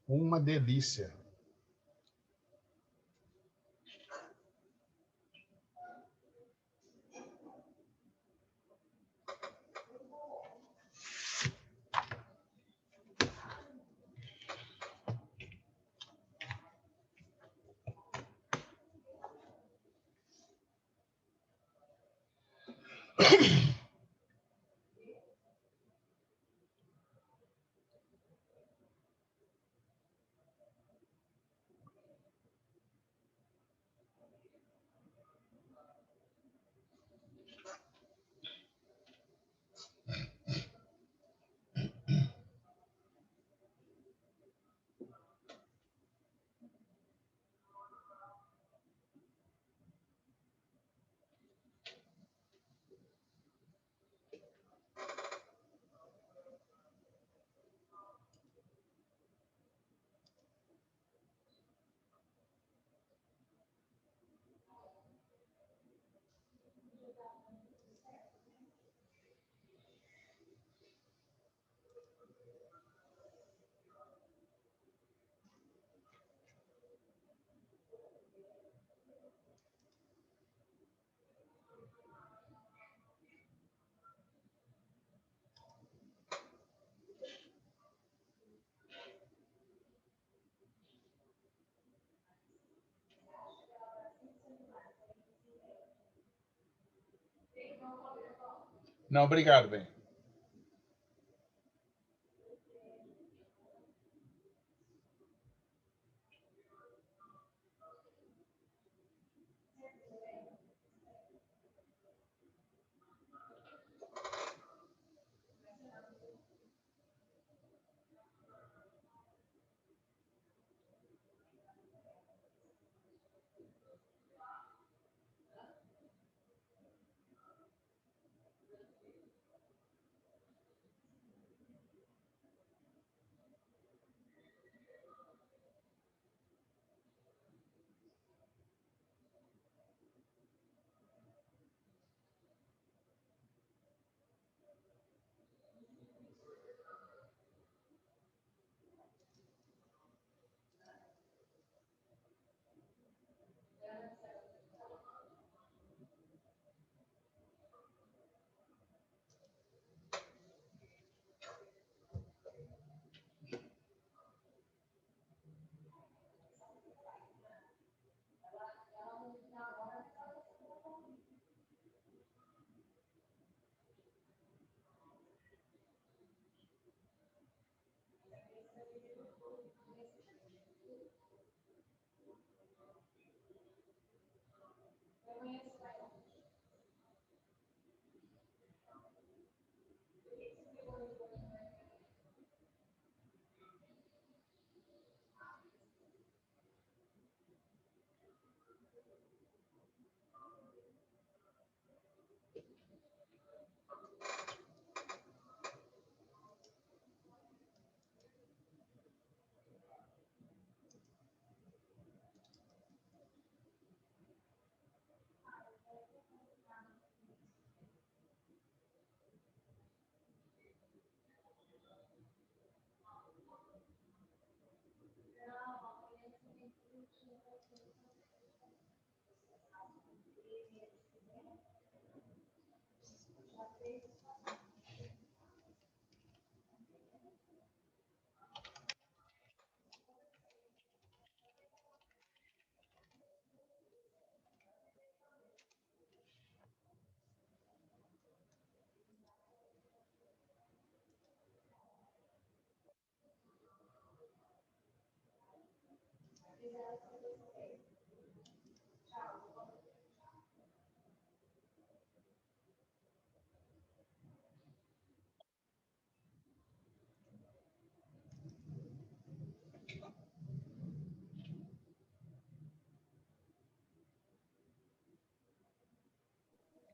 Uma delícia. Não, obrigado, bem.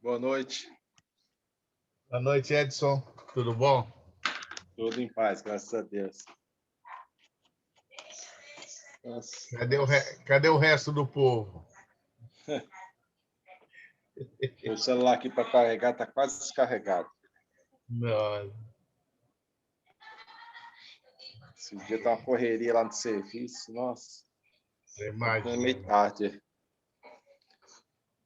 Boa noite. Boa noite, Edson. Tudo bom? Tudo em paz, graças a Deus. Nossa, Cadê o resto do povo? o celular aqui para carregar está quase descarregado. Não. Esse dia tá uma correria lá no serviço. Nossa, Você é imagina. meio tarde.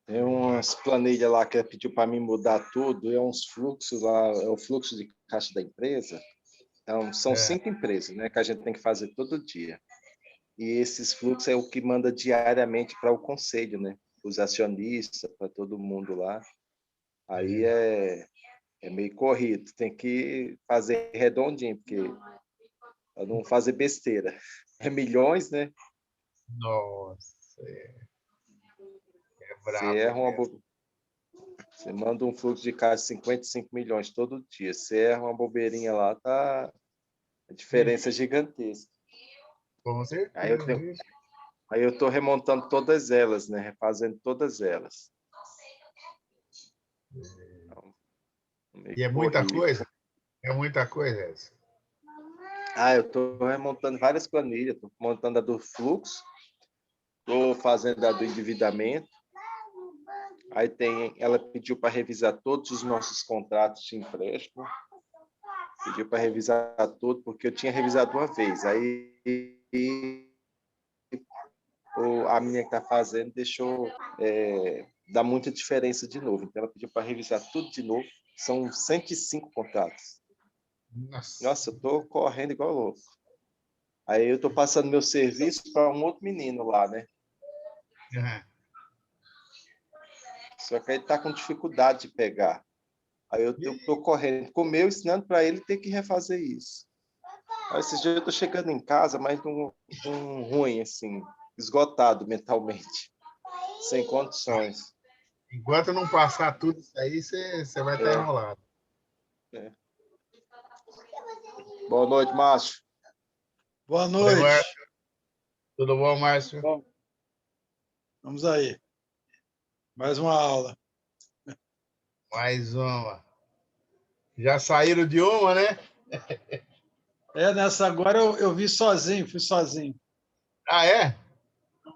Tem umas planilhas lá que ela pediu para mim mudar tudo, é uns fluxos lá, é o fluxo de caixa da empresa. Então, são 5 empresas, né, que a gente tem que fazer todo dia. E esses fluxos é o que manda diariamente para o conselho, né? Os acionistas, para todo mundo lá. Aí é meio corrido, tem que fazer redondinho, porque para não fazer besteira. É milhões, né? Nossa, é Você brabo erra mesmo. Você manda um fluxo de caixa de 55 milhões todo dia. Você erra uma bobeirinha lá, tá a diferença é gigantesca. Com Aí eu certeza, tenho, vixe. aí eu estou remontando todas elas, né? Refazendo todas elas. Então, meio E é muita corrido. coisa? É muita coisa essa. Eu estou remontando várias planilhas, estou montando a do fluxo, estou fazendo a do endividamento. Aí ela pediu para revisar todos os nossos contratos de empréstimo. Pediu para revisar tudo, porque eu tinha revisado uma vez. Aí a minha que está fazendo deixou dar muita diferença de novo. Então, ela pediu para revisar tudo de novo. São 105 contratos. Nossa, eu estou correndo igual louco. Aí eu estou passando meu serviço para um outro menino lá, né? Uhum. Só que ele está com dificuldade de pegar. Aí eu estou correndo com o meu, ensinando para ele ter que refazer isso. Aí esses dias eu estou chegando em casa, mas um ruim, assim, esgotado mentalmente, sem condições. Enquanto não passar tudo isso aí, você vai estar enrolado. É. Boa noite, Márcio. Boa Oi, noite. Márcio. Tudo bom, Márcio? Bom, vamos aí. Mais uma aula. Mais uma. Já saíram de uma, né? Nessa agora eu vi sozinho, fui sozinho. Ah, é?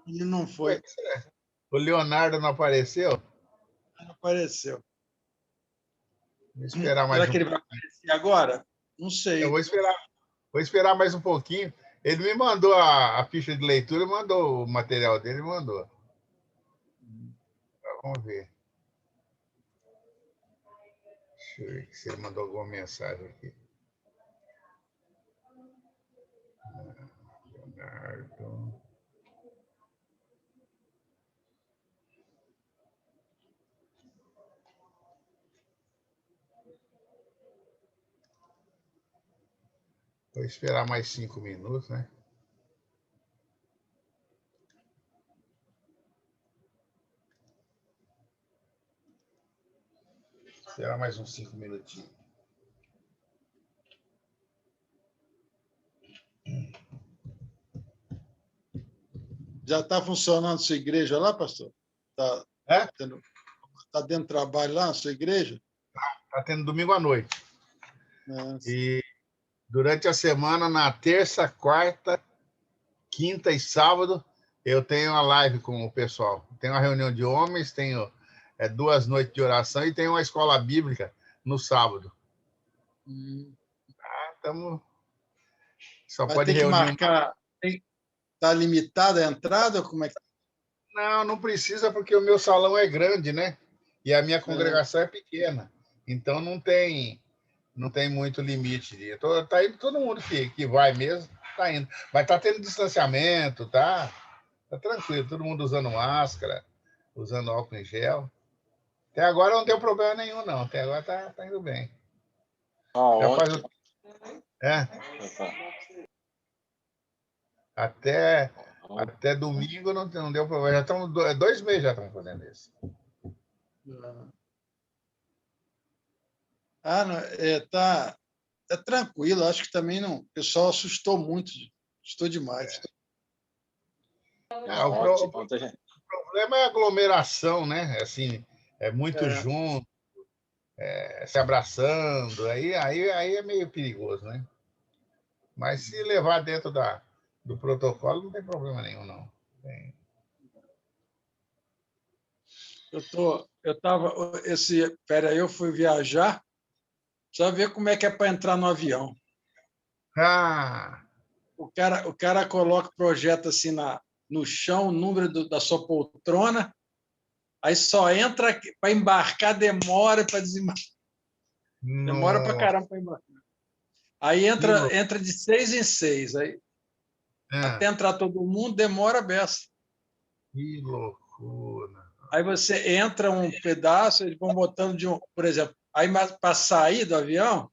E não foi, O Leonardo não apareceu? não apareceu. Vou esperar mais Será que um ele vai pouco. aparecer agora? Não Eu sei. vou esperar mais um pouquinho. Ele me mandou a ficha de leitura, mandou o material dele, mandou. Vamos ver. Deixa eu ver se ele mandou alguma mensagem aqui. Leonardo. Vou esperar mais 5 minutos, né? Esperar mais uns 5 minutinhos. Já está funcionando sua igreja lá, pastor? Está É? dentro do trabalho lá na sua igreja? Está tendo domingo à noite. É. E durante a semana, na terça, quarta, quinta e sábado, eu tenho uma live com o pessoal. Tenho uma reunião de homens, tenho 2 noites de oração e tenho uma escola bíblica no sábado. Só Mas pode tem que reunir. marcar. Está limitada a entrada? Ou como é que... Não, não precisa, porque o meu salão é grande, né? E a minha congregação é pequena. Então não tem muito limite. Tá indo todo mundo que vai mesmo, tá indo. Mas tá tendo distanciamento, tá tranquilo, todo mundo usando máscara, usando álcool em gel. Até agora não deu problema nenhum, não. Até agora tá indo bem. Já faz Ontem. até domingo não deu problema. Já estamos 2 meses já estamos fazendo isso. Não, é tranquilo. Acho que também não. O pessoal assustou muito, assustou demais. O problema é a aglomeração, né? Assim, é muito junto, se abraçando, aí é meio perigoso, né? Mas se levar dentro do protocolo, não tem problema nenhum, não. Eu fui viajar, só ver como é que é para entrar no avião. Ah, o cara coloca o projeto assim no chão, o número da sua poltrona, aí só entra para embarcar, demora para desembarcar. Demora para Nossa, caramba para embarcar. Aí que louco. entra de 6 em 6. Aí, até entrar todo mundo, demora a beça. Que loucura. Aí você entra um pedaço, eles vão botando por exemplo, aí para sair do avião,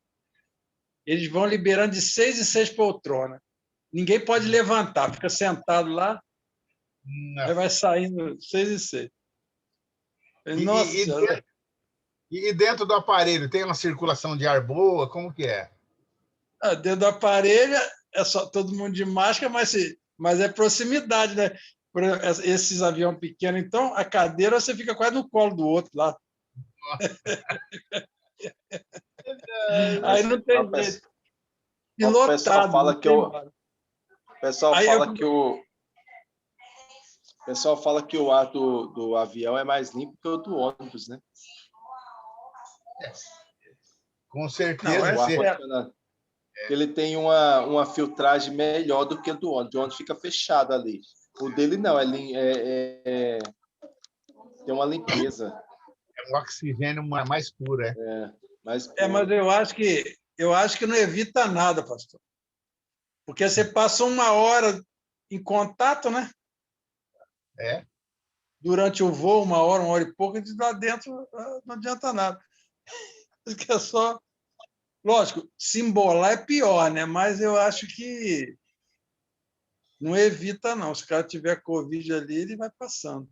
eles vão liberando de 6 em 6 poltronas. Ninguém pode levantar, fica sentado lá, aí vai saindo 6 em 6. E, Nossa e, e, Senhora. e dentro do aparelho tem uma circulação de ar boa? Como que é? Dentro do aparelho é só todo mundo de máscara, mas é proximidade, né? Esses aviões pequenos, então, a cadeira você fica quase no colo do outro lá. Aí Mas não tem jeito. E o pessoal lotado, não fala que tem o hora. pessoal Aí fala que o pessoal fala que o ar do avião é mais limpo que o do ônibus, né? Com Não, certeza. é O ar certo. condicionado. Ele tem uma filtragem melhor do que o do ônibus. O ônibus fica fechado ali. O dele não, tem uma limpeza. É um oxigênio mais puro, é. Mais Mas puro. eu acho que não evita nada, pastor. Porque você passa 1 hora em contato, né? É? Durante o voo, 1 hora e pouco, e lá dentro não adianta nada. Porque é só. Lógico, se embolar é pior, né? Mas eu acho que não evita, não. Se o cara tiver Covid ali, ele vai passando.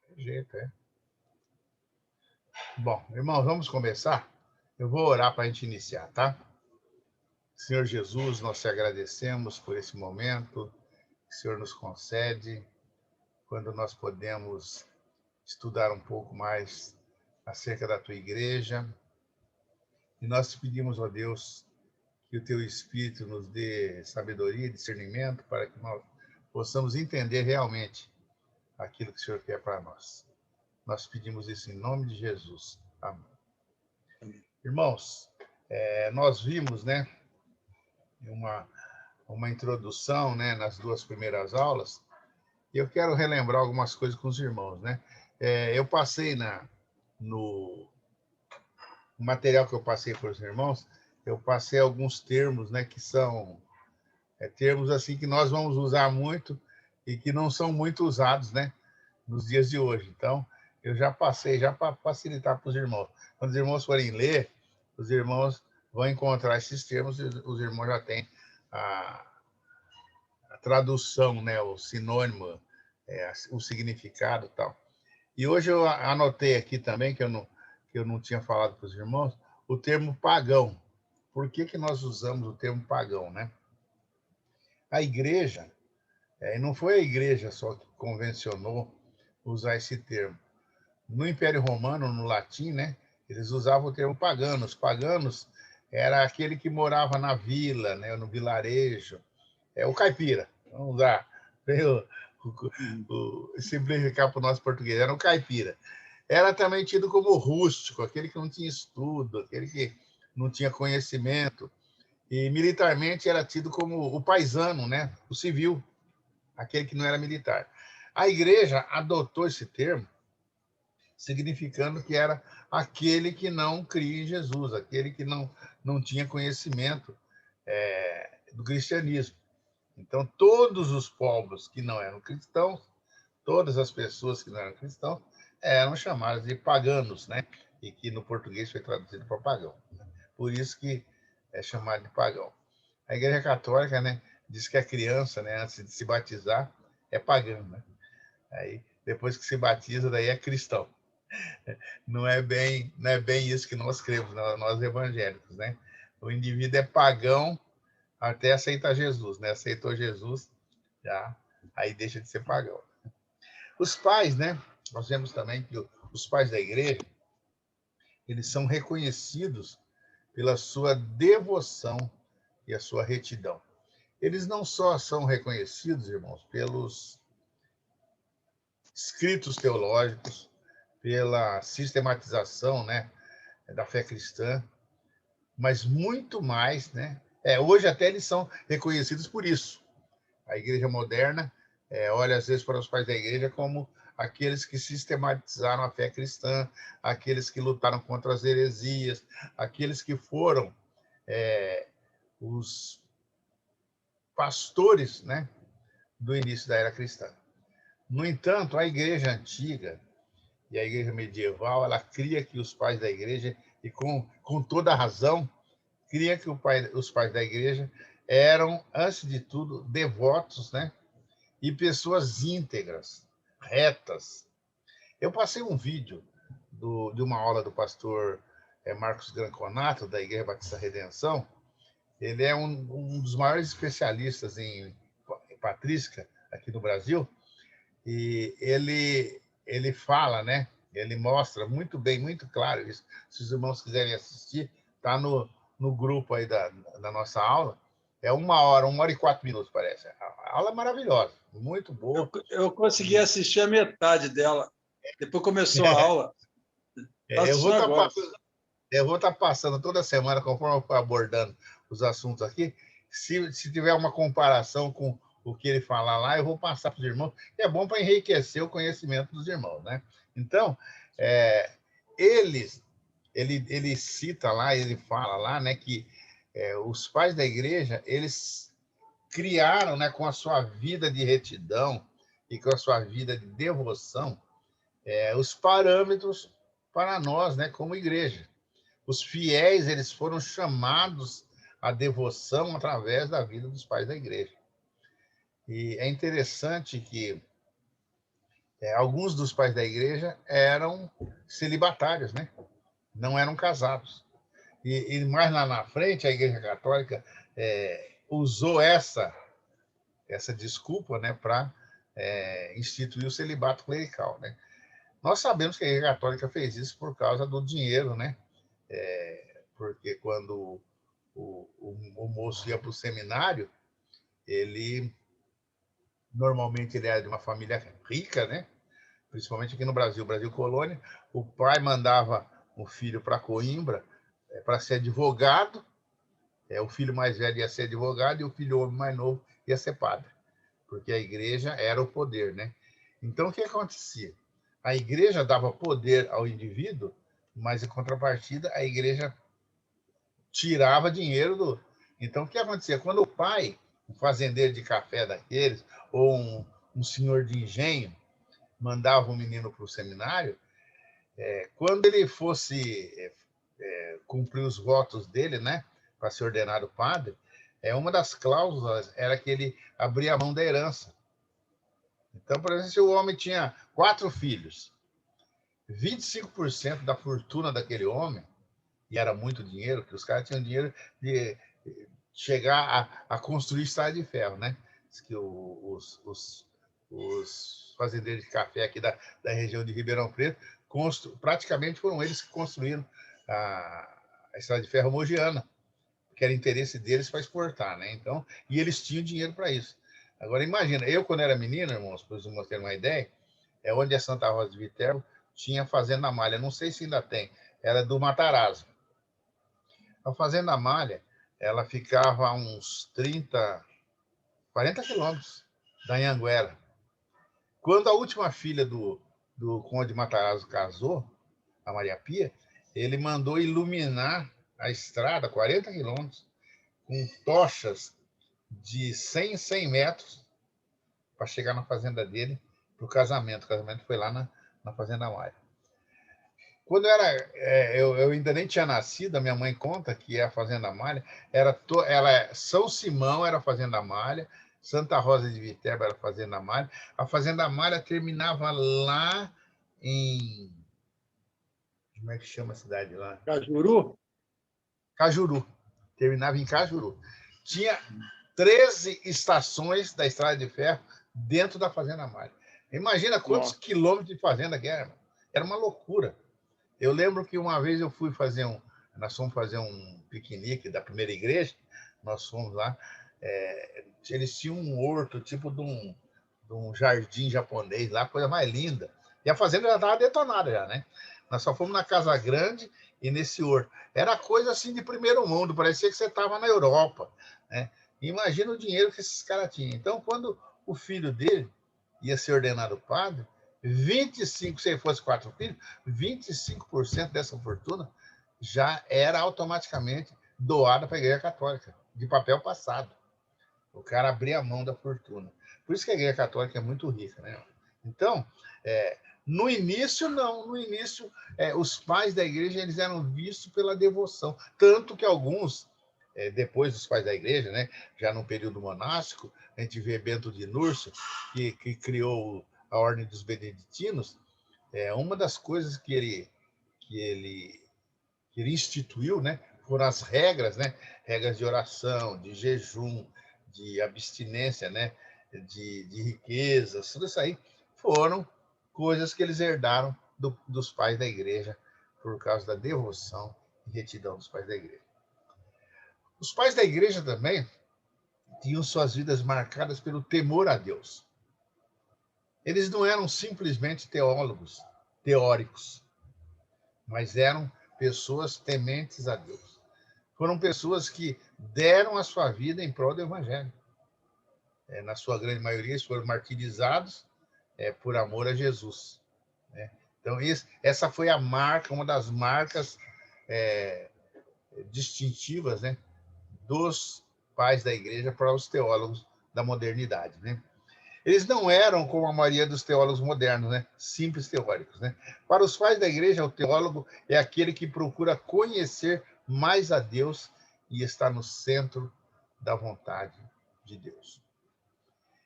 Tem jeito, é. Bom, irmãos, vamos começar? Eu vou orar para a gente iniciar, tá? Senhor Jesus, nós te agradecemos por esse momento que o Senhor nos concede, quando nós podemos estudar um pouco mais acerca da tua igreja. E nós te pedimos, ó Deus, que o teu Espírito nos dê sabedoria e discernimento para que nós possamos entender realmente aquilo que o Senhor quer para nós. Nós pedimos isso em nome de Jesus. Amém. Irmãos, nós vimos, né, uma introdução, né, nas 2 primeiras aulas, e eu quero relembrar algumas coisas com os irmãos, né? Eu passei no material que eu passei para os irmãos, eu passei alguns termos, né, que são termos assim que nós vamos usar muito e que não são muito usados, né, nos dias de hoje. Então, eu já passei, já para facilitar para os irmãos. Quando os irmãos forem ler, os irmãos vão encontrar esses termos e os irmãos já têm a tradução, né, o sinônimo, o significado e tal. E hoje eu anotei aqui também, que eu não tinha falado para os irmãos, o termo pagão. Por que nós usamos o termo pagão, né? A igreja, não foi a igreja só que convencionou usar esse termo. No Império Romano, no latim, né, eles usavam o termo pagano. Os paganos era aquele que morava na vila, né, no vilarejo. O caipira. Vamos usar. Simplificar para o nosso português. Era o caipira. Era também tido como rústico, aquele que não tinha estudo, aquele que não tinha conhecimento. E militarmente era tido como o paisano, né, o civil, aquele que não era militar. A igreja adotou esse termo, significando que era aquele que não cria em Jesus, aquele que não tinha conhecimento do cristianismo. Então, todos os povos que não eram cristãos, todas as pessoas que não eram cristãos, eram chamadas de paganos, né? E que no português foi traduzido para pagão. Por isso que é chamado de pagão. A Igreja Católica, né, diz que a criança, né, antes de se batizar, é pagã, né? Aí, depois que se batiza, daí é cristão. Não é bem isso que nós cremos, nós evangélicos, né? O indivíduo é pagão até aceitar Jesus, né? Aceitou Jesus, já aí deixa de ser pagão. Os pais, né? Nós vemos também que os pais da igreja, eles são reconhecidos pela sua devoção e a sua retidão. Eles não só são reconhecidos, irmãos, pelos escritos teológicos, pela sistematização, né, da fé cristã, mas muito mais, né, Hoje até eles são reconhecidos por isso. A igreja moderna olha às vezes para os pais da igreja como aqueles que sistematizaram a fé cristã, aqueles que lutaram contra as heresias, aqueles que foram os pastores, né, do início da era cristã. No entanto, a igreja antiga e a igreja medieval, ela cria que os pais da igreja, e com toda a razão, cria que os pais da igreja eram, antes de tudo, devotos, né, e pessoas íntegras, retas. Eu passei um vídeo de uma aula do pastor Marcos Granconato, da Igreja Batista Redenção. Ele é um dos maiores especialistas em patrística aqui no Brasil, e ele fala, né? Ele mostra muito bem, muito claro isso. Se os irmãos quiserem assistir, está no grupo aí da nossa aula. É 1 hora e 4 minutos, parece. A aula é maravilhosa, muito boa. Eu consegui assistir a metade dela. Depois começou a aula. Eu vou estar passando toda semana, conforme eu for abordando os assuntos aqui. Se tiver uma comparação com o que ele falar lá, eu vou passar para os irmãos. É bom para enriquecer o conhecimento dos irmãos, né? Então, ele cita lá, ele fala lá, né, que os pais da igreja, eles criaram, né, com a sua vida de retidão e com a sua vida de devoção, os parâmetros para nós, né, como igreja. Os fiéis, eles foram chamados à devoção através da vida dos pais da igreja. E é interessante que alguns dos pais da igreja eram celibatários, né? Não eram casados. E mais lá na frente, a Igreja Católica usou essa desculpa, né, para instituir o celibato clerical, né? Nós sabemos que a Igreja Católica fez isso por causa do dinheiro, né? Porque quando o moço ia para o seminário, normalmente ele era de uma família rica, né? Principalmente aqui no Brasil, Brasil colônia. O pai mandava o filho para Coimbra para ser advogado, o filho mais velho ia ser advogado e o filho homem mais novo ia ser padre, porque a igreja era o poder, né? Então, o que acontecia? A igreja dava poder ao indivíduo, mas, em contrapartida, a igreja tirava dinheiro do... Então, o que acontecia? Quando o pai, um fazendeiro de café daqueles, ou um senhor de engenho, mandava o menino para o seminário, quando ele fosse cumprir os votos dele, né, para ser ordenado padre, uma das cláusulas era que ele abria a mão da herança. Então, por exemplo, se o homem tinha 4 filhos, 25% da fortuna daquele homem, e era muito dinheiro, porque os caras tinham dinheiro de chegar a construir estrada de ferro, né? Diz que os fazendeiros de café aqui da região de Ribeirão Preto praticamente foram eles que construíram a estrada de ferro mogiana, que era interesse deles para exportar, né? Então, e eles tinham dinheiro para isso. Agora, imagina, eu, quando era menino, irmãos, para os irmãos terem uma ideia, onde é Santa Rosa de Viterbo, tinha Fazenda Malha, não sei se ainda tem, era do Matarazzo. A Fazenda Malha, ela ficava a uns 40 quilômetros da Anhanguera. Quando a última filha do Conde Matarazzo casou, a Maria Pia, ele mandou iluminar a estrada, 40 quilômetros, com tochas de 100 em 100 metros, para chegar na fazenda dele, para o casamento. O casamento foi lá na Fazenda Malha. Quando eu ainda nem tinha nascido, a minha mãe conta que a Fazenda Malha São Simão era a Fazenda Malha, Santa Rosa de Viterbo era a Fazenda Malha. A Fazenda Malha terminava lá em... Como é que chama a cidade lá? Cajuru? Cajuru. Terminava em Cajuru. Tinha 13 estações da Estrada de Ferro dentro da Fazenda Malha. Imagina quantos quilômetros de fazenda que era. Era uma loucura. Eu lembro que uma vez eu fui nós fomos fazer um piquenique da primeira igreja, nós fomos lá, eles tinham um horto, tipo de um jardim japonês lá, coisa mais linda. E a fazenda já estava detonada já, né? Nós só fomos na Casa Grande e nesse horto. Era coisa assim de primeiro mundo, parecia que você estava na Europa, né? Imagina o dinheiro que esses caras tinham. Então, quando o filho dele ia ser ordenado padre, 25, se ele fosse 4 filhos, 25% dessa fortuna já era automaticamente doada para a Igreja Católica, de papel passado. O cara abria a mão da fortuna. Por isso que a Igreja Católica é muito rica, né? Então, no início, não. No início, os pais da igreja eles eram vistos pela devoção. Tanto que alguns, depois dos pais da igreja, né, já no período monástico, a gente vê Bento de Núrcio, que criou a Ordem dos Beneditinos. Uma das coisas que ele instituiu, né, foram as regras, né, regras de oração, de jejum, de abstinência, né, de riquezas, tudo isso aí foram coisas que eles herdaram dos pais da igreja por causa da devoção e retidão dos pais da igreja. Os pais da igreja também tinham suas vidas marcadas pelo temor a Deus. Eles não eram simplesmente teólogos, teóricos, mas eram pessoas tementes a Deus. Foram pessoas que deram a sua vida em prol do Evangelho. Na sua grande maioria, eles foram martirizados por amor a Jesus. Né? Então, essa foi a marca, uma das marcas distintivas, né, dos pais da igreja para os teólogos da modernidade. Né? Eles não eram, como a maioria dos teólogos modernos, né, simples teóricos. Né? Para os pais da igreja, o teólogo é aquele que procura conhecer mais a Deus e está no centro da vontade de Deus.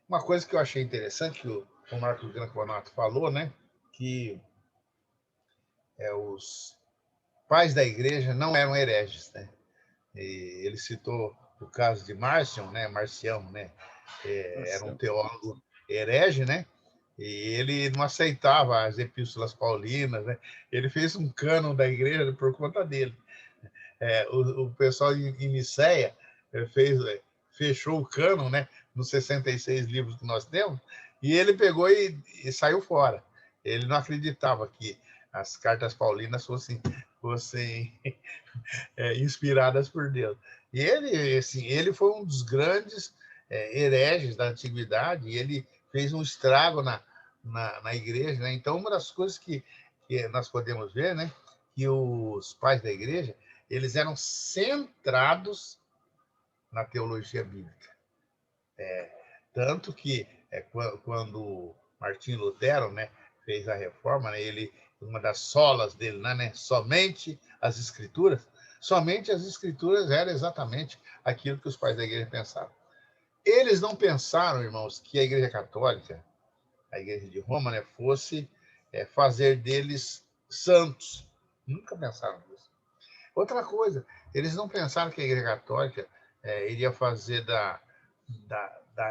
Uma coisa que eu achei interessante, que o Marcos Granconato falou, né, que os pais da igreja não eram hereges. Né? E ele citou o caso de Marcion, né, Marcião, né, era um teólogo herege, né? E ele não aceitava as epístolas paulinas, né? Ele fez um cânon da igreja por conta dele. O pessoal em Nicéia fechou o cânon, né? Nos 66 livros que nós temos, e ele pegou e saiu fora. Ele não acreditava que as cartas paulinas fossem inspiradas por Deus. E ele, assim, ele foi um dos grandes hereges da antiguidade, e ele fez um estrago na igreja. Né? Então, uma das coisas que nós podemos ver, né, que os pais da igreja eles eram centrados na teologia bíblica. Tanto que quando Martim Lutero, né, fez a reforma, né, uma das solas dele, né, somente as escrituras era exatamente aquilo que os pais da igreja pensavam. Eles não pensaram, irmãos, que a Igreja Católica, a Igreja de Roma, né, fosse fazer deles santos. Nunca pensaram nisso. Outra coisa, eles não pensaram que a Igreja Católica iria fazer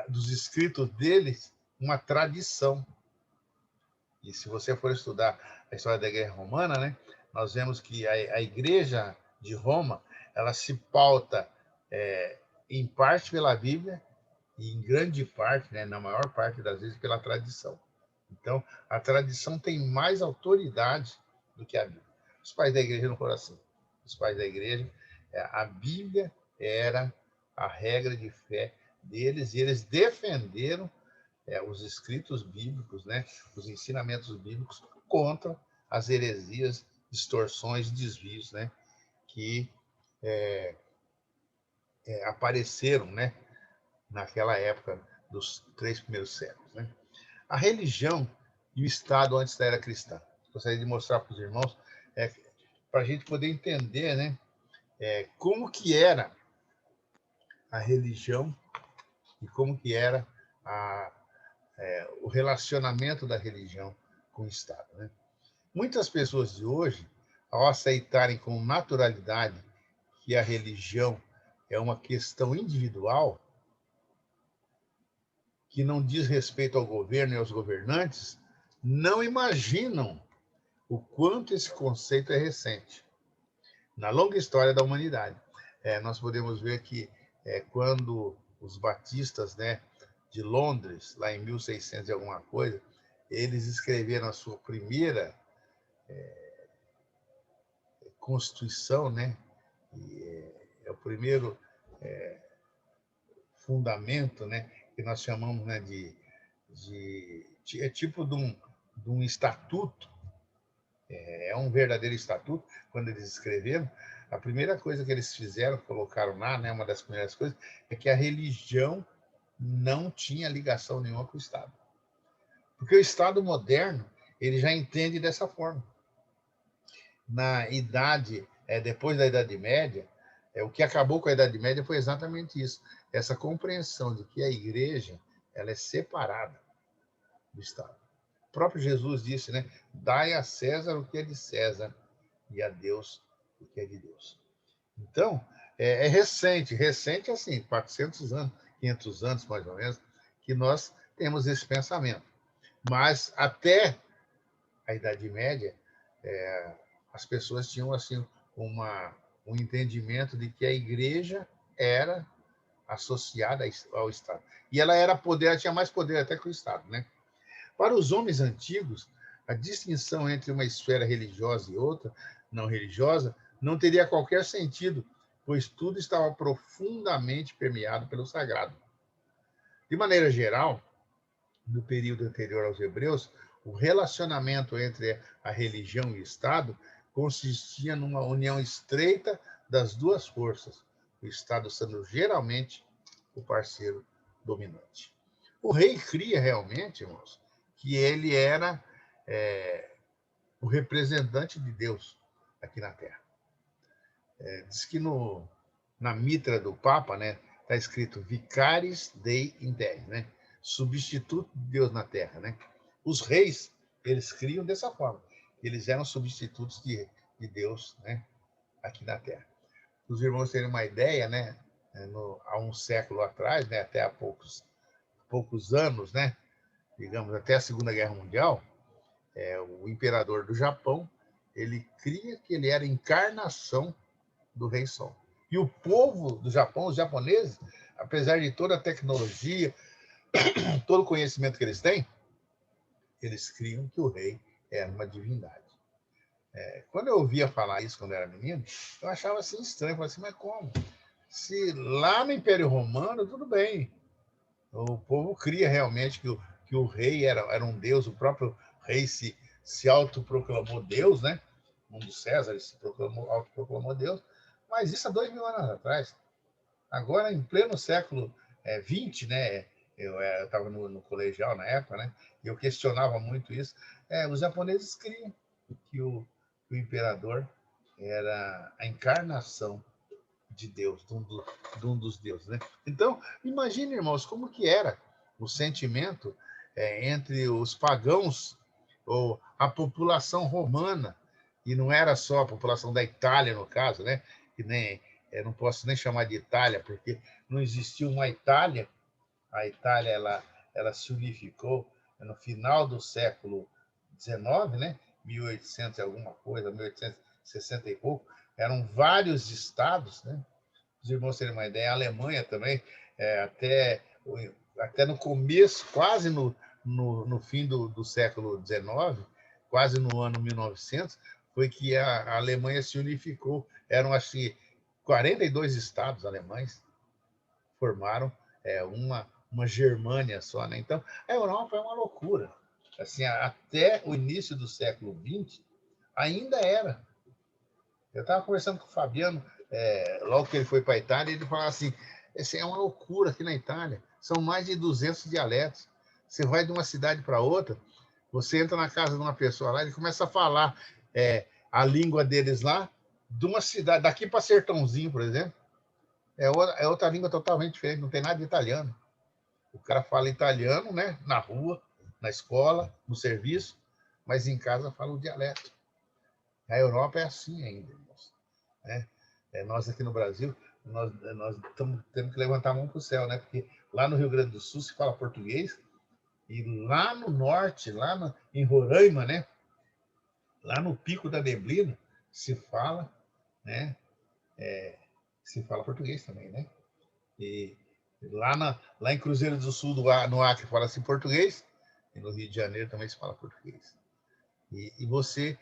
dos escritos deles uma tradição. E se você for estudar a história da Igreja Romana, né, nós vemos que a Igreja de Roma ela se pauta em parte pela Bíblia e em grande parte, né, na maior parte das vezes, pela tradição. Então, a tradição tem mais autoridade do que a Bíblia. Os pais da igreja não foram assim. Os pais da igreja, a Bíblia era a regra de fé deles, e eles defenderam os escritos bíblicos, né, os ensinamentos bíblicos contra as heresias, distorções, desvios, né, que apareceram, né, naquela época dos 3 primeiros séculos. Né? A religião e o Estado antes da era cristã. Gostaria de mostrar para os irmãos, para a gente poder entender, né, como que era a religião e como que era o relacionamento da religião com o Estado. Né? Muitas pessoas de hoje, ao aceitarem com naturalidade que a religião é uma questão individual, que não diz respeito ao governo e aos governantes, não imaginam o quanto esse conceito é recente na longa história da humanidade. Nós podemos ver que quando os batistas, né, de Londres, lá em 1600 e alguma coisa, eles escreveram a sua primeira constituição, né? E é o primeiro fundamento, né? Que nós chamamos, né, é tipo de um estatuto, é um verdadeiro estatuto. Quando eles escreveram, a primeira coisa que eles fizeram, colocaram lá, né, uma das primeiras coisas, é que a religião não tinha ligação nenhuma com o Estado. Porque o Estado moderno, ele já entende dessa forma. Na idade, depois da Idade Média, o que acabou com a Idade Média foi exatamente isso, essa compreensão de que a igreja ela é separada do Estado. O próprio Jesus disse, né? Dai a César o que é de César e a Deus o que é de Deus. Então, é recente assim, 400 anos, 500 anos mais ou menos, que nós temos esse pensamento. Mas até a Idade Média, as pessoas tinham assim um entendimento de que a igreja era associada ao Estado. E ela tinha mais poder até que o Estado, né? Para os homens antigos, a distinção entre uma esfera religiosa e outra não religiosa não teria qualquer sentido, pois tudo estava profundamente permeado pelo sagrado. De maneira geral, no período anterior aos hebreus, o relacionamento entre a religião e o Estado consistia numa união estreita das duas forças, o Estado sendo geralmente o parceiro dominante. O rei cria realmente, irmãos, que ele era o representante de Deus aqui na Terra. Diz que na mitra do Papa, né, está escrito Vicaris Dei in Terra, né, substituto de Deus na Terra, né? Os reis, eles criam dessa forma. Eles eram substitutos de Deus, né, aqui na Terra. Os irmãos terem uma ideia, né, há um século atrás, né, até há poucos anos, né, digamos, até a Segunda Guerra Mundial, o imperador do Japão, ele cria que ele era a encarnação do Rei Sol. E o povo do Japão, os japoneses, apesar de toda a tecnologia, todo o conhecimento que eles têm, eles criam que o rei era uma divindade. Quando eu ouvia falar isso quando eu era menino, eu achava assim estranho. Eu falava assim, mas como? Se lá no Império Romano, tudo bem. O povo cria realmente que o rei era um deus, o próprio rei se autoproclamou Deus, né? Um dos Césares se autoproclamou Deus, mas isso há 2000 anos atrás. Agora, em pleno século XX, né? Eu estava no colegial na época, né? E eu questionava muito isso. Os japoneses criam que o imperador era a encarnação de Deus, de um dos deuses, né? Então, imagine, irmãos, como que era o sentimento entre os pagãos ou a população romana, e não era só a população da Itália, no caso, né? Que nem não posso nem chamar de Itália, porque não existiu uma Itália. A Itália ela se unificou no final do século XIX, né? 1800 e alguma coisa, 1860 e pouco. Eram vários estados, né? Os irmãos terem uma ideia, a Alemanha também, até no começo, quase no fim do século XIX, quase no ano 1900, foi que a Alemanha se unificou. Eram, acho que, 42 estados alemães formaram uma Germânia só, né? Então, a Europa é uma loucura. Assim, até o início do século XX, ainda era. Eu estava conversando com o Fabiano, logo que ele foi para a Itália, ele falava assim, essa é uma loucura aqui na Itália, são mais de 200 dialetos. Você vai de uma cidade para outra, você entra na casa de uma pessoa lá, ele começa a falar a língua deles lá, de uma cidade, daqui para Sertãozinho, por exemplo, é outra língua totalmente diferente, não tem nada de italiano. O cara fala italiano, né, na rua, na escola, no serviço, mas em casa fala o dialeto. A Europa é assim ainda, irmãos, né? Nós aqui no Brasil, nós temos que levantar a mão para o céu, né? Porque lá no Rio Grande do Sul se fala português, e lá no norte, em Roraima, né? Lá no Pico da Neblina, se fala, né? Se fala português também, né? E lá em Cruzeiro do Sul, no Acre, fala-se português, e no Rio de Janeiro também se fala português. E você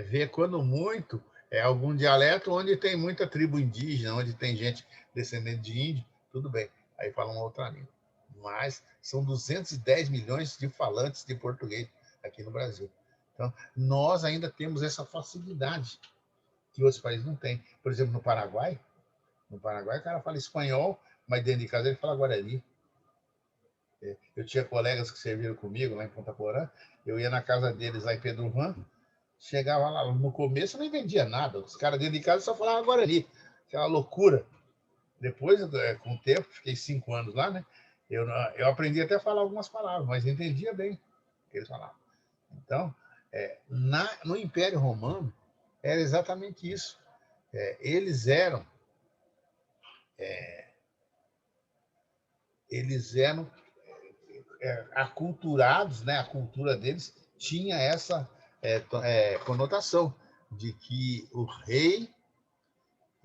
vê, quando muito, É algum dialeto onde tem muita tribo indígena, onde tem gente descendente de índio, tudo bem. Aí fala uma outra língua. Mas são 210 milhões de falantes de português aqui no Brasil. Então, nós ainda temos essa facilidade que outros países não têm. Por exemplo, no Paraguai, o cara fala espanhol, mas dentro de casa ele fala guarani. Eu tinha colegas que serviram comigo lá em Ponta Porã, eu ia na casa deles lá em Pedro Juan, chegava lá, no começo eu não entendia nada, os caras dentro de casa só falavam guarani, aquela loucura. Depois, com o tempo, fiquei 5 anos lá, né? Eu aprendi até a falar algumas palavras, mas entendia bem o que eles falavam. Então, no Império Romano, era exatamente isso. Eles eram aculturados, né? A cultura deles tinha essa conotação de que o rei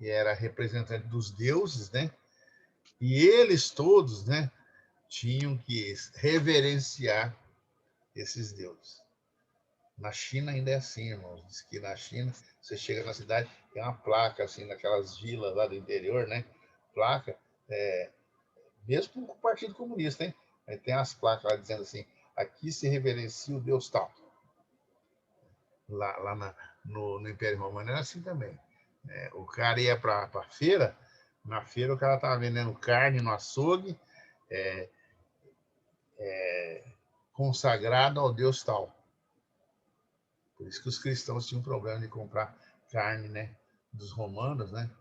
era representante dos deuses, né? E eles todos, né, tinham que reverenciar esses deuses. Na China ainda é assim, irmãos. Diz que na China, você chega na cidade, tem uma placa, assim, naquelas vilas lá do interior, né? Placa, mesmo com o Partido Comunista, hein? Aí tem as placas lá dizendo assim, aqui se reverencia o Deus tal. Lá no Império Romano era assim também. O cara ia para a feira, na feira o cara estava vendendo carne no açougue, consagrado ao Deus tal. Por isso que os cristãos tinham problema de comprar carne, né, dos romanos, né,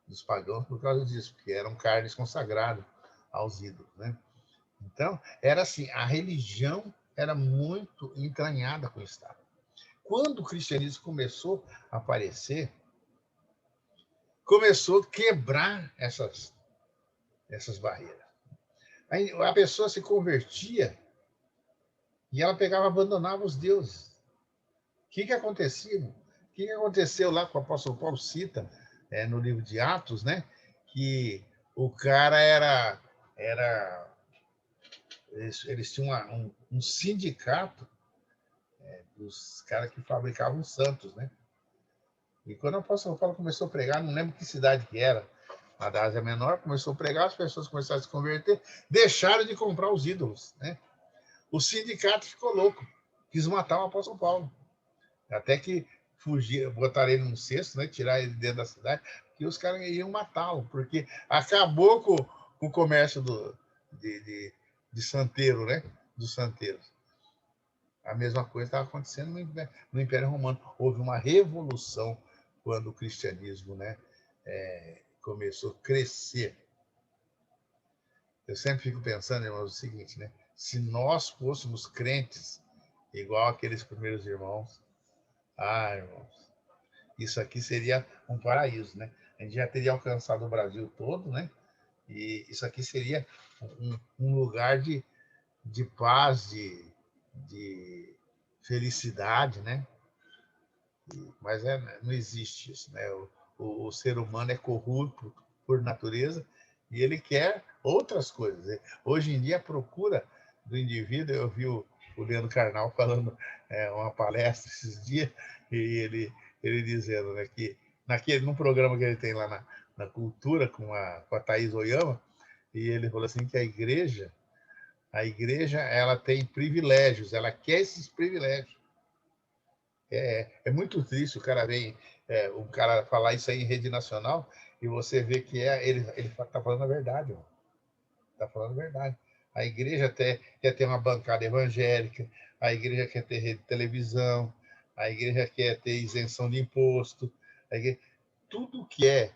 dos pagãos, por causa disso, porque eram carnes consagradas aos ídolos, né? Então, era assim, a religião era muito entranhada com o Estado. Quando o cristianismo começou a aparecer, começou a quebrar essas barreiras. Aí a pessoa se convertia e ela pegava e abandonava os deuses. O que acontecia? O que aconteceu lá com o apóstolo Paulo cita no livro de Atos, né? Que o cara eles tinham um sindicato dos caras que fabricavam santos, né? E quando o apóstolo Paulo começou a pregar, não lembro que cidade que era, lá da Ásia Menor, começou a pregar, as pessoas começaram a se converter, deixaram de comprar os ídolos, né? O sindicato ficou louco, quis matar o apóstolo Paulo. Até que fugir, botaram ele num cesto, né? Tirar ele dentro da cidade, que os caras iam matá-lo, porque acabou com o comércio de santeiro, né? Dos santeiros. A mesma coisa estava acontecendo no Império Romano. Houve uma revolução quando o cristianismo, né, começou a crescer. Eu sempre fico pensando, irmãos, o seguinte, né? Se nós fôssemos crentes igual aqueles primeiros irmãos, irmãos, isso aqui seria um paraíso, né? A gente já teria alcançado o Brasil todo, né? E isso aqui seria um lugar de paz, de felicidade, né? Mas não existe isso, né? O ser humano é corrupto por natureza e ele quer outras coisas. Hoje em dia, a procura do indivíduo, eu vi o Leandro Carnal falando uma palestra esses dias, e ele dizendo, né, que num programa que ele tem lá na Cultura, com a Thaís Oyama, e ele falou assim que a igreja ela tem privilégios, ela quer esses privilégios. É muito triste o cara um cara falar isso aí em rede nacional e você vê que ele está falando a verdade. Está falando a verdade. A igreja quer ter uma bancada evangélica, a igreja quer ter rede de televisão, a igreja quer ter isenção de imposto, tudo que é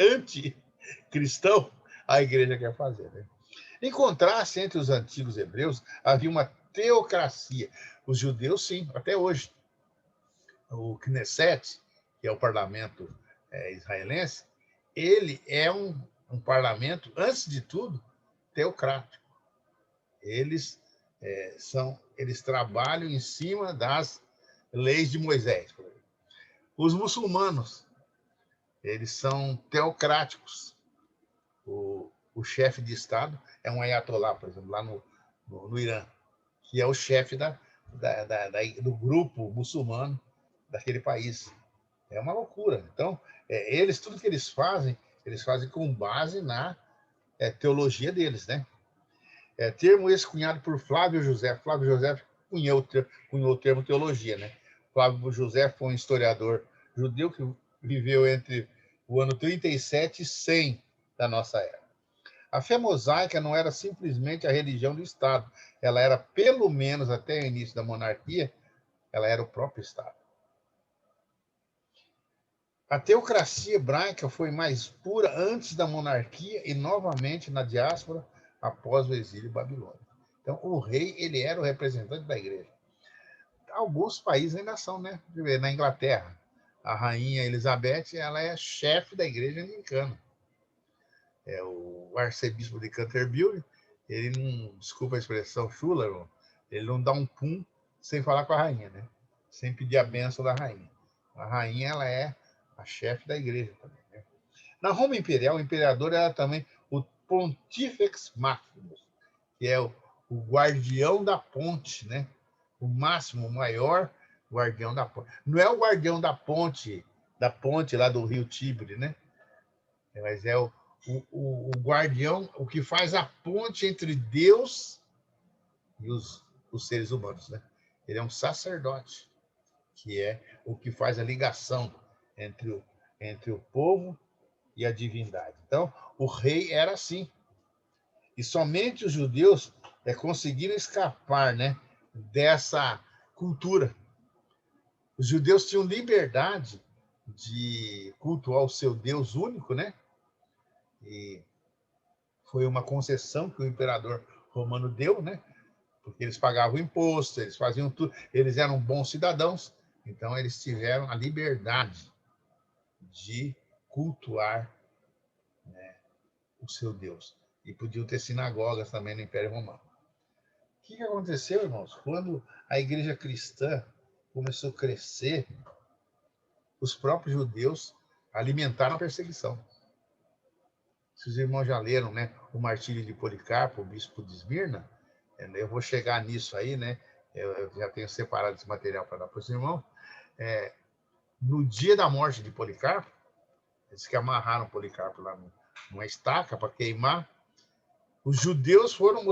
anti-cristão, a igreja quer fazer. Né? Em contraste, entre os antigos hebreus, havia uma teocracia. Os judeus, sim, até hoje. O Knesset, que é o parlamento israelense, ele é um parlamento, antes de tudo, teocrático. Eles trabalham em cima das leis de Moisés. Os muçulmanos, eles são teocráticos. O chefe de Estado é um ayatolá, por exemplo, lá no Irã, que é o chefe do grupo muçulmano daquele país. É uma loucura. Então, tudo que eles fazem com base na teologia deles, né? Termo esse cunhado por Flávio José. Flávio José cunhou o termo teologia, né? Flávio José foi um historiador judeu que viveu entre o ano 37 e 100 da nossa era. A fé mosaica não era simplesmente a religião do Estado. Ela era, pelo menos até o início da monarquia, ela era o próprio Estado. A teocracia hebraica foi mais pura antes da monarquia e novamente na diáspora após o exílio babilônico. Então, o rei ele era o representante da igreja. Alguns países ainda são, né? Na Inglaterra, a rainha Elizabeth ela é chefe da igreja anglicana. O arcebispo de Canterbury, ele não, desculpa a expressão chula, ele não dá um pum sem falar com a rainha, né? Sem pedir a bênção da rainha. A rainha ela é a chefe da igreja também. Né? Na Roma Imperial, o imperador era também o Pontifex Maximus, que é o guardião da ponte, né? O máximo, o maior guardião da ponte. Não é o guardião da ponte lá do Rio Tibre, né? Mas é o guardião, o que faz a ponte entre Deus e os seres humanos, né? Ele é um sacerdote, que é o que faz a ligação entre o povo e a divindade. Então, o rei era assim. E somente os judeus conseguiram escapar, né, dessa cultura. Os judeus tinham liberdade de cultuar o seu Deus único, né? E foi uma concessão que o imperador romano deu, né? Porque eles pagavam imposto, eles faziam tudo, eles eram bons cidadãos, então eles tiveram a liberdade de cultuar, né, o seu Deus. E podiam ter sinagogas também no Império Romano. O que aconteceu, irmãos? Quando a igreja cristã começou a crescer, os próprios judeus alimentaram a perseguição. Se os irmãos já leram, né, o Martírio de Policarpo, o bispo de Esmirna, eu vou chegar nisso aí, né? Eu já tenho separado esse material para dar para os irmãos. No dia da morte de Policarpo, eles que amarraram Policarpo lá numa estaca para queimar, os judeus foram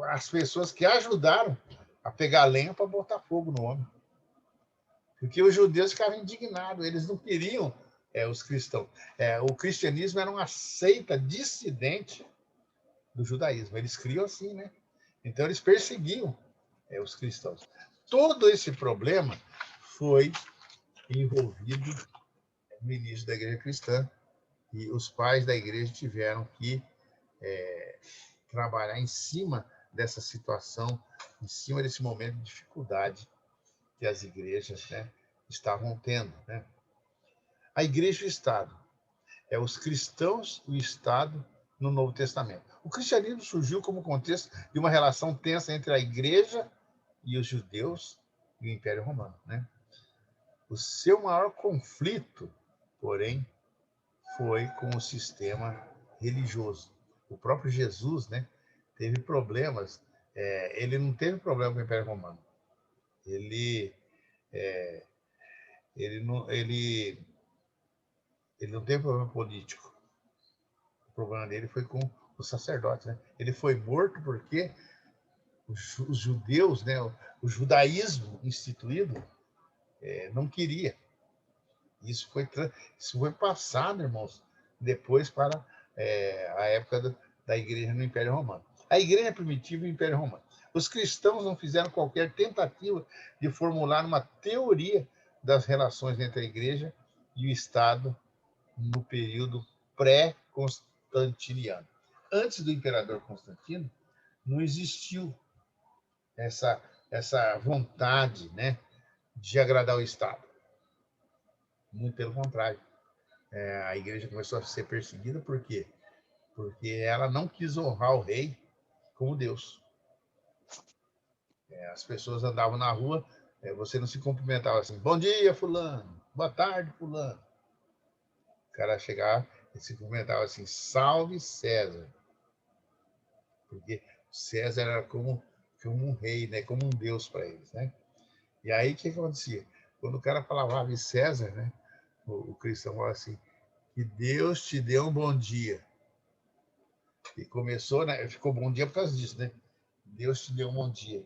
as pessoas que ajudaram a pegar lenha para botar fogo no homem. Porque os judeus ficavam indignados, eles não queriam os cristãos. O cristianismo era uma seita dissidente do judaísmo. Eles criam assim, né? Então, eles perseguiam os cristãos. Todo esse problema foi envolvido no início da igreja cristã e os pais da igreja tiveram que trabalhar em cima dessa situação, em cima desse momento de dificuldade que as igrejas, né, estavam tendo. Né? A igreja e o Estado. Os cristãos e o Estado no Novo Testamento. O cristianismo surgiu como contexto de uma relação tensa entre a igreja e os judeus e o Império Romano. Né? O seu maior conflito, porém, foi com o sistema religioso. O próprio Jesus, né, teve problemas. Ele não teve problema com o Império Romano. Ele não teve problema político. O problema dele foi com os sacerdotes. Né? Ele foi morto porque os judeus, né, o judaísmo instituído, não queria. Isso foi passado, irmãos, depois para a época da igreja no Império Romano. A igreja primitiva e o Império Romano. Os cristãos não fizeram qualquer tentativa de formular uma teoria das relações entre a igreja e o Estado no período pré-constantiniano. Antes do imperador Constantino, não existiu essa vontade, né, de agradar o Estado. Muito pelo contrário. A igreja começou a ser perseguida por quê? Porque ela não quis honrar o rei como Deus. As pessoas andavam na rua, você não se cumprimentava assim, bom dia, fulano, boa tarde, fulano. O cara chegava e se cumprimentava assim, salve César. Porque César era como um rei, né? Como um Deus para eles. Né? E aí, o que acontecia? Quando o cara falava Ave César, né? O cristão falava assim, que Deus te dê um bom dia. E começou, né? Ficou bom dia por causa disso, né? Deus te deu um bom dia.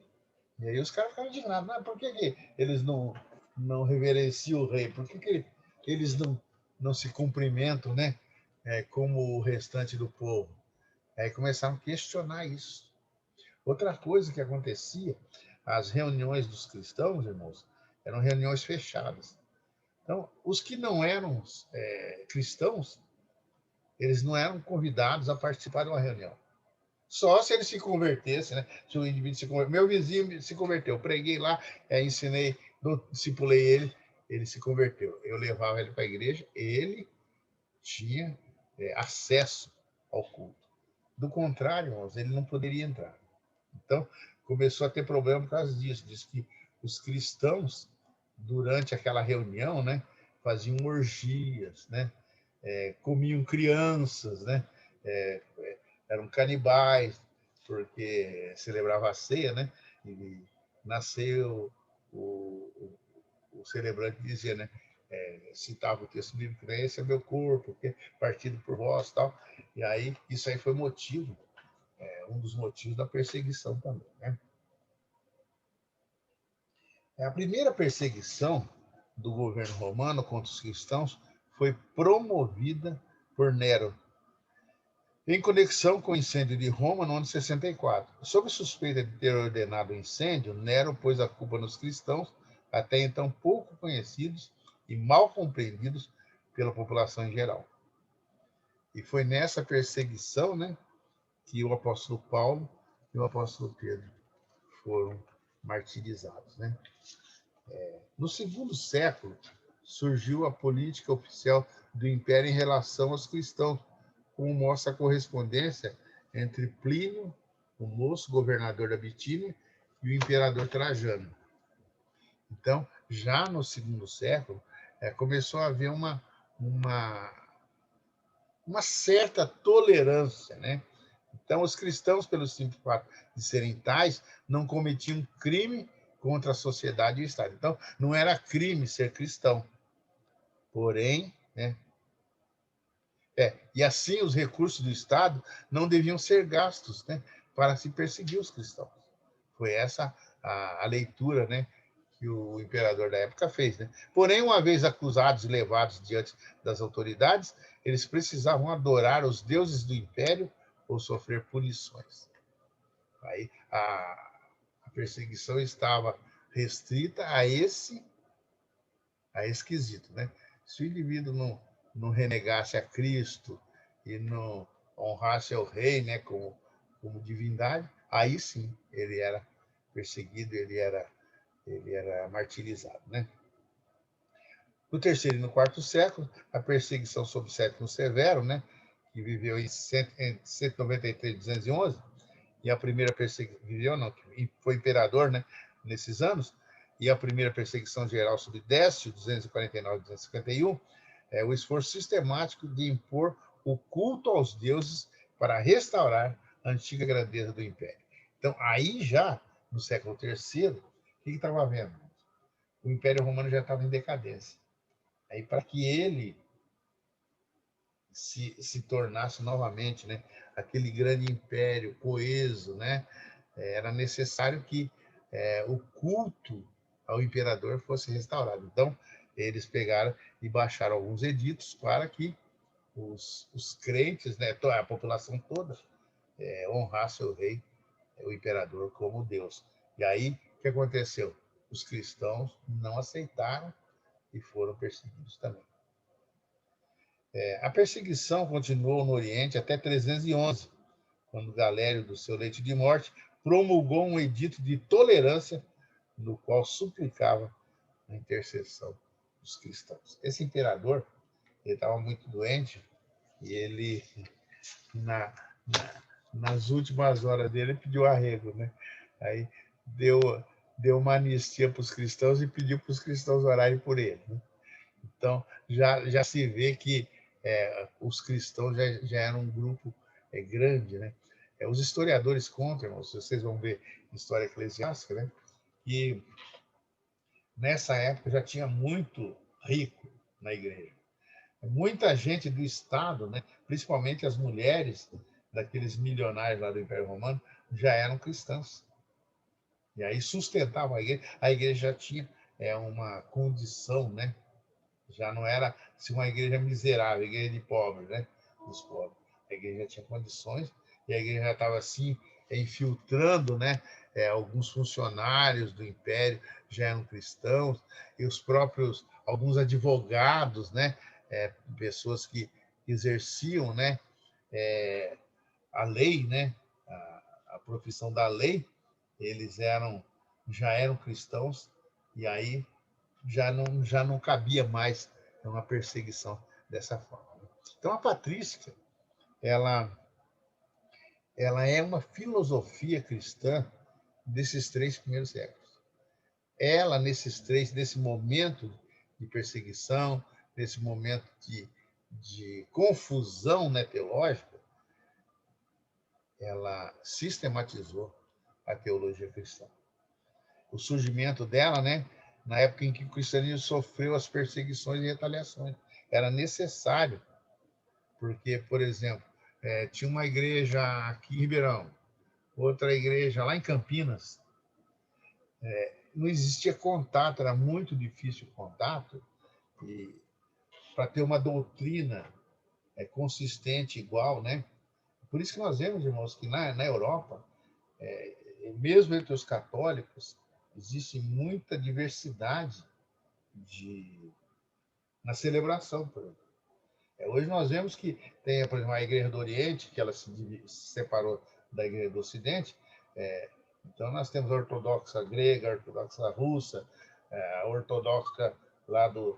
E aí os caras ficaram indignados. Mas por que eles não reverenciam o rei? Por que eles não se cumprimentam, né? Como o restante do povo? Aí começaram a questionar isso. Outra coisa que acontecia, as reuniões dos cristãos, irmãos, eram reuniões fechadas. Então, os que não eram cristãos, eles não eram convidados a participar de uma reunião. Só se ele se convertesse, né? Se o indivíduo se convertesse. Meu vizinho se converteu, preguei lá, ensinei, discipulei ele se converteu. Eu levava ele para a igreja, ele tinha acesso ao culto. Do contrário, irmãos, ele não poderia entrar. Então, começou a ter problema por causa disso. Diz que os cristãos, durante aquela reunião, né, faziam orgias, né? Comiam crianças, né? Eram canibais, porque celebrava a ceia, né? E nasceu o celebrante dizia, né? Citava o texto bíblico, né? Esse é meu corpo, que é partido por vós, tal. E aí isso aí foi motivo, um dos motivos da perseguição também, né? A primeira perseguição do governo romano contra os cristãos foi promovida por Nero, em conexão com o incêndio de Roma no ano 64. Sob suspeita de ter ordenado o incêndio, Nero pôs a culpa nos cristãos, até então pouco conhecidos e mal compreendidos pela população em geral. E foi nessa perseguição, né, que o apóstolo Paulo e o apóstolo Pedro foram martirizados, né? No segundo século, surgiu a política oficial do Império em relação aos cristãos, como mostra a correspondência entre Plínio, o moço governador da Bitínia, e o imperador Trajano. Então, já no segundo século, começou a haver uma certa tolerância, né? Então, os cristãos, pelo simples fato de serem tais, não cometiam crime contra a sociedade e o Estado. Então, não era crime ser cristão. Porém, né? E assim os recursos do Estado não deviam ser gastos, né, para se perseguir os cristãos. Foi essa a leitura, né, que o imperador da época fez. Né? Porém, uma vez acusados e levados diante das autoridades, eles precisavam adorar os deuses do império ou sofrer punições. Aí a perseguição estava restrita a esse quesito, né? Se o indivíduo não renegasse a Cristo e não honrasse ao rei, né, como divindade, aí sim ele era perseguido, ele era martirizado, né? No terceiro e no quarto século, a perseguição sobre Sétimo Severo, né, que viveu entre 193 e 211, e a primeira perseguição, viveu não, foi imperador, né, nesses anos, e a primeira perseguição geral sobre Décio, 249 e 251, o esforço sistemático de impor o culto aos deuses para restaurar a antiga grandeza do império. Então, aí já, no século III, o que estava havendo? O Império Romano já estava em decadência. Aí, para que ele se tornasse novamente, né, aquele grande império coeso, né, era necessário que o culto ao imperador fosse restaurado. Então, eles pegaram e baixaram alguns editos para que os crentes, né, a população toda, honrasse o rei, o imperador, como Deus. E aí, o que aconteceu? Os cristãos não aceitaram e foram perseguidos também. A perseguição continuou no Oriente até 311, quando Galério, do seu leito de morte, promulgou um edito de tolerância, no qual suplicava a intercessão dos cristãos. Esse imperador, ele estava muito doente e ele, nas últimas horas dele, pediu arrego, né? Aí deu uma anistia para os cristãos e pediu para os cristãos orarem por ele, né? Então, já se vê que os cristãos já eram um grupo grande, né? Os historiadores contam, irmãos, vocês vão ver história eclesiástica, né? Que nessa época já tinha muito rico na igreja. Muita gente do Estado, né, principalmente as mulheres daqueles milionários lá do Império Romano, já eram cristãs. E aí sustentavam a igreja já tinha uma condição, né? Já não era assim, uma igreja miserável, igreja de pobres, né? Dos pobres. A igreja já tinha condições e a igreja já estava assim infiltrando, né? Alguns funcionários do império já eram cristãos e os próprios alguns advogados, né? Pessoas que exerciam, né? A lei, né? A profissão da lei, eles já eram cristãos e aí já não cabia mais uma perseguição dessa forma. Então, a patrística, ela é uma filosofia cristã desses 3 primeiros séculos. Ela, nesse momento de perseguição, nesse momento de confusão, né, teológica, ela sistematizou a teologia cristã. O surgimento dela, né, na época em que o cristianismo sofreu as perseguições e retaliações. Era necessário, porque, por exemplo, tinha uma igreja aqui em Ribeirão, outra igreja lá em Campinas. Não existia contato, era muito difícil o contato, e para ter uma doutrina consistente, igual, né? Por isso que nós vemos, irmãos, que na Europa, mesmo entre os católicos, existe muita diversidade na celebração, por exemplo. Hoje nós vemos que tem, por exemplo, a Igreja do Oriente, que ela se separou da Igreja do Ocidente. Então, nós temos a ortodoxa grega, a ortodoxa russa, a ortodoxa lá do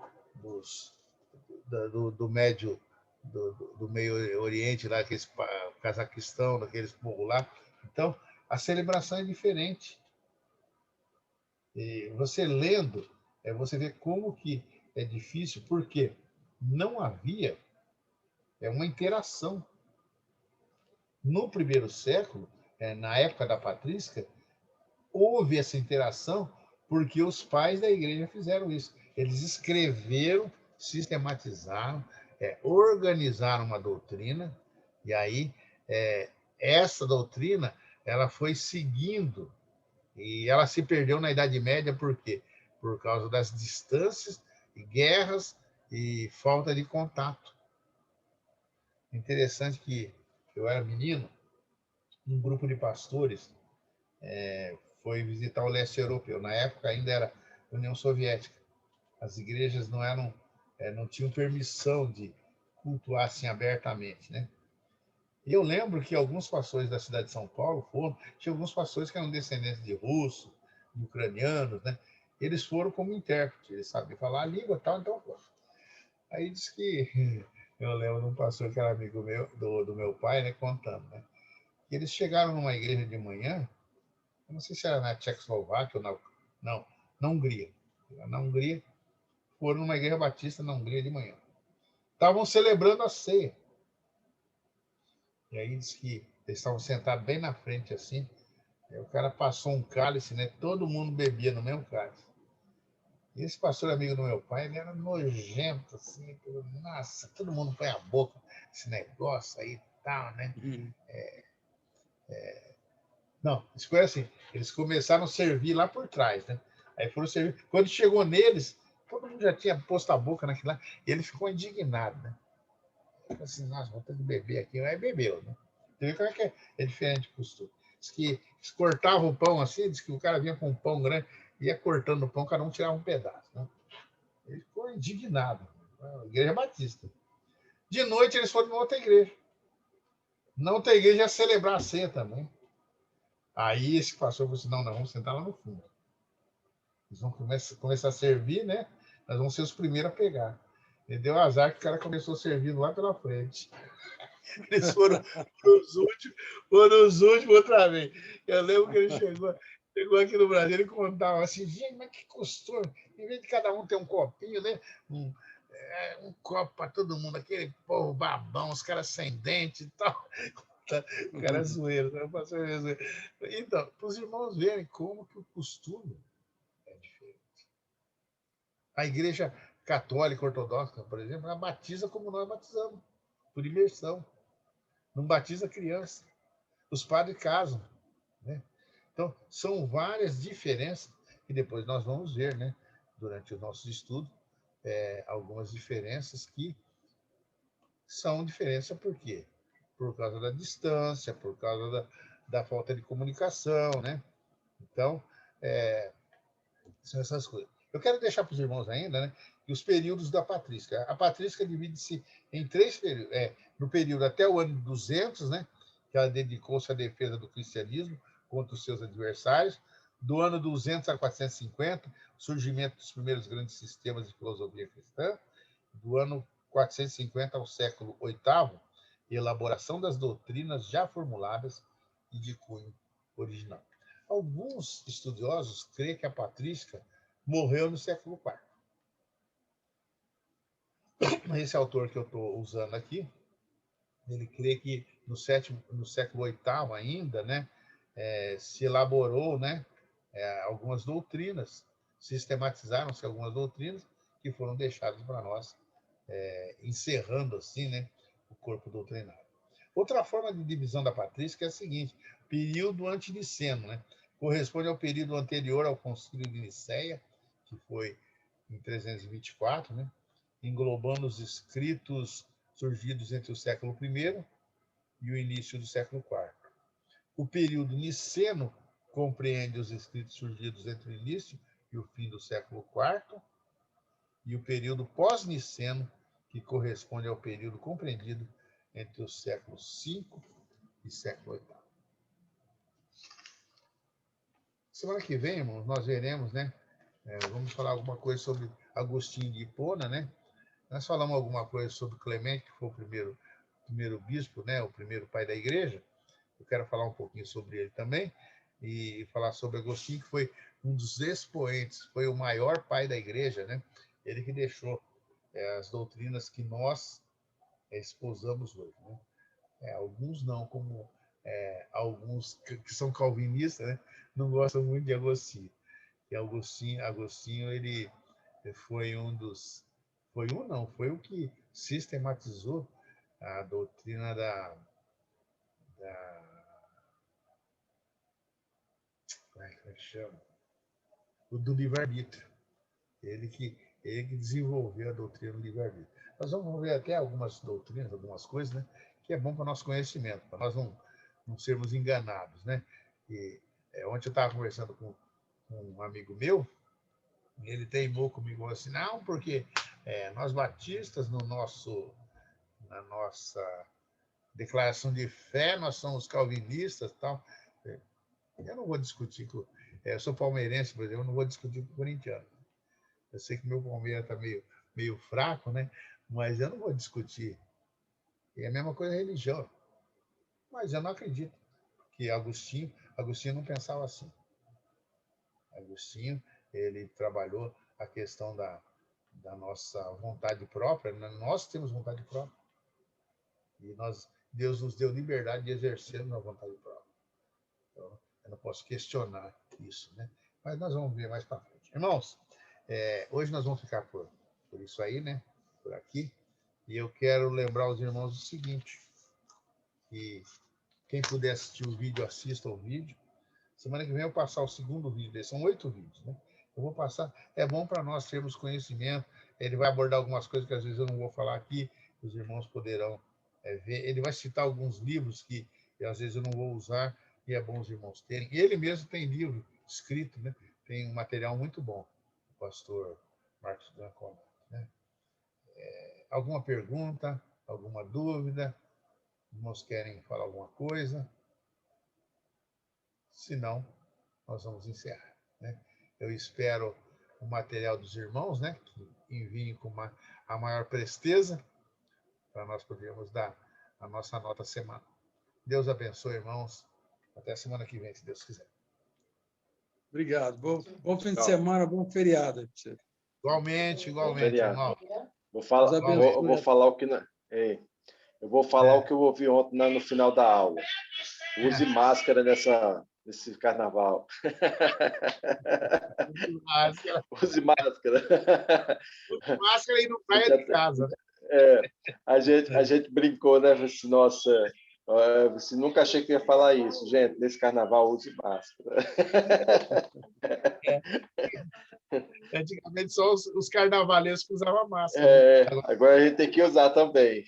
Médio, do Meio Oriente, lá, aqueles Cazaquistão, daqueles povos lá. Então, a celebração é diferente. E você lendo, você vê como que é difícil, porque não havia uma interação. No primeiro século, na época da patrística, houve essa interação porque os pais da igreja fizeram isso. Eles escreveram, sistematizaram, organizaram uma doutrina, e aí essa doutrina ela foi seguindo, e ela se perdeu na Idade Média, por quê? Por causa das distâncias, guerras e falta de contato. Interessante que eu era menino, um grupo de pastores foi visitar o leste europeu. Na época ainda era União Soviética. As igrejas não tinham permissão de cultuar assim abertamente, né? E eu lembro que alguns pastores da cidade de São Paulo tinha alguns pastores que eram descendentes de russos, de ucranianos, né? Eles foram como intérprete, eles sabiam falar a língua e tal, então foram. Aí diz que eu lembro de um pastor que era amigo meu, do meu pai, né, contando, né? Que eles chegaram numa igreja de manhã, eu não sei se era na Tchecoslováquia ou na Hungria. Na Hungria, foram numa igreja batista na Hungria de manhã. Estavam celebrando a ceia. E aí diz que eles estavam sentados bem na frente assim. Aí o cara passou um cálice, né? Todo mundo bebia no mesmo cálice. E esse pastor amigo do meu pai, ele era nojento, assim. Nossa, todo mundo põe a boca nesse negócio aí e tal, né? Não, isso foi assim. Eles começaram a servir lá por trás, né? Aí foram servir. Quando chegou neles, todo mundo já tinha posto a boca naquilo lá. E ele ficou indignado, né? Falei assim, nossa, vou ter que beber aqui. Aí bebeu, né? Você vê como é que é diferente do costume. Diz que eles cortavam o pão assim, diz que o cara vinha com um pão grande, ia cortando o pão, cada um tirava um pedaço, né? Ele ficou indignado. A igreja batista. De noite eles foram para outra igreja. Na outra igreja ia celebrar a ceia também. Aí esse pastor falou assim, não, nós vamos sentar lá no fundo. Eles vão começar a servir, né? Nós vamos ser os primeiros a pegar. Ele deu azar que o cara começou servindo lá pela frente. Eles foram os últimos outra vez. Eu lembro que ele chegou aqui no Brasil e contava assim, gente, mas que costume. Em vez de cada um ter um copinho, né? Um copo para todo mundo, aquele povo babão, os caras sem dente e tal. O cara é zoeiro, né? Então, para os irmãos verem como que o costume é diferente. A Igreja Católica Ortodoxa, por exemplo, ela batiza como nós batizamos, por imersão. Não batiza criança. Os padres casam, né? Então, são várias diferenças que depois nós vamos ver, né? Durante o nosso estudo, algumas diferenças que são diferença por quê? Por causa da distância, por causa da falta de comunicação, né? Então, são essas coisas. Eu quero deixar para os irmãos ainda, né, que os períodos da patrística. A patrística divide-se em 3 períodos. No período até o ano 200, né, que ela dedicou-se à defesa do cristianismo contra os seus adversários. Do ano 200 a 450, surgimento dos primeiros grandes sistemas de filosofia cristã. Do ano 450 ao século VIII, elaboração das doutrinas já formuladas e de cunho original. Alguns estudiosos creem que a patrística morreu no século IV. Esse autor que eu estou usando aqui, ele crê que no século VIII ainda, né, se elaborou, né, algumas doutrinas, sistematizaram-se algumas doutrinas que foram deixadas para nós, encerrando assim, né, o corpo doutrinário. Outra forma de divisão da patrística é a seguinte: período antiniceno, né? Corresponde ao período anterior ao Concílio de Nicéia, que foi em 324, né? Englobando os escritos surgidos entre o século I e o início do século IV. O período niceno compreende os escritos surgidos entre o início e o fim do século IV, e o período pós-niceno, que corresponde ao período compreendido entre os séculos V e século VIII. Semana que vem, irmãos, nós veremos, né? Vamos falar alguma coisa sobre Agostinho de Hipona, né? Nós falamos alguma coisa sobre Clemente, que foi o primeiro bispo, né? O primeiro pai da igreja. Eu quero falar um pouquinho sobre ele também e falar sobre Agostinho, que foi um dos expoentes, foi o maior pai da igreja, né? Ele que deixou as doutrinas que nós esposamos hoje, né? Alguns não, como alguns que são calvinistas, né, não gostam muito de Agostinho. E Agostinho ele foi foi o que sistematizou a doutrina como é que chama? Do livre-arbítrio. Ele que desenvolveu a doutrina do livre-arbítrio. Nós vamos ver até algumas doutrinas, algumas coisas, né, que é bom para o nosso conhecimento, para nós não sermos enganados, né? E ontem eu estava conversando com um amigo meu, e ele teimou comigo assim, não, porque nós batistas, na nossa declaração de fé, nós somos calvinistas e tal. Eu não vou discutir eu sou palmeirense, por exemplo, eu não vou discutir com o corintiano. Eu sei que meu Palmeiras está meio fraco, né? Mas eu não vou discutir. E é a mesma coisa a religião. Mas eu não acredito que Agostinho não pensava assim. Agostinho, ele trabalhou a questão da nossa vontade própria. Nós temos vontade própria. E Deus nos deu liberdade de exercermos a vontade própria. Então, eu não posso questionar isso, né? Mas nós vamos ver mais para frente. Irmãos, hoje nós vamos ficar por isso aí, né? Por aqui. E eu quero lembrar os irmãos o seguinte, que quem puder assistir o vídeo, assista o vídeo. Semana que vem eu vou passar o segundo vídeo, são 8 vídeos, né? Eu vou passar, é bom para nós termos conhecimento, ele vai abordar algumas coisas que às vezes eu não vou falar aqui, os irmãos poderão ver, ele vai citar alguns livros que às vezes eu não vou usar, e é bom os irmãos terem. E ele mesmo tem livro escrito, né? Tem um material muito bom, o pastor Marcos Brancon, né? Alguma pergunta, alguma dúvida? Os irmãos querem falar alguma coisa? Se não, nós vamos encerrar, né? Eu espero o material dos irmãos, né, que enviem com a maior presteza para nós podermos dar a nossa nota semanal. Deus abençoe, irmãos. Até semana que vem, se Deus quiser. Obrigado. Bom fim de semana, bom feriado. Igualmente, irmão. Vou falar o que eu vou falar o que eu ouvi ontem no final da aula. Use máscara nesse carnaval. Máscara. Use máscara. Máscara e não saia de casa. A gente brincou, né? Assim, nossa, você nunca achei que ia falar isso. Gente, nesse carnaval, use máscara. Antigamente só os carnavalescos que usavam máscara. Agora a gente tem que usar também.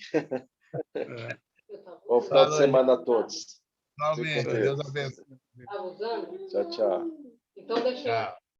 Bom final de semana a todos. Deus abençoe. Tchau, tchau. Então, deixa eu... Tchau.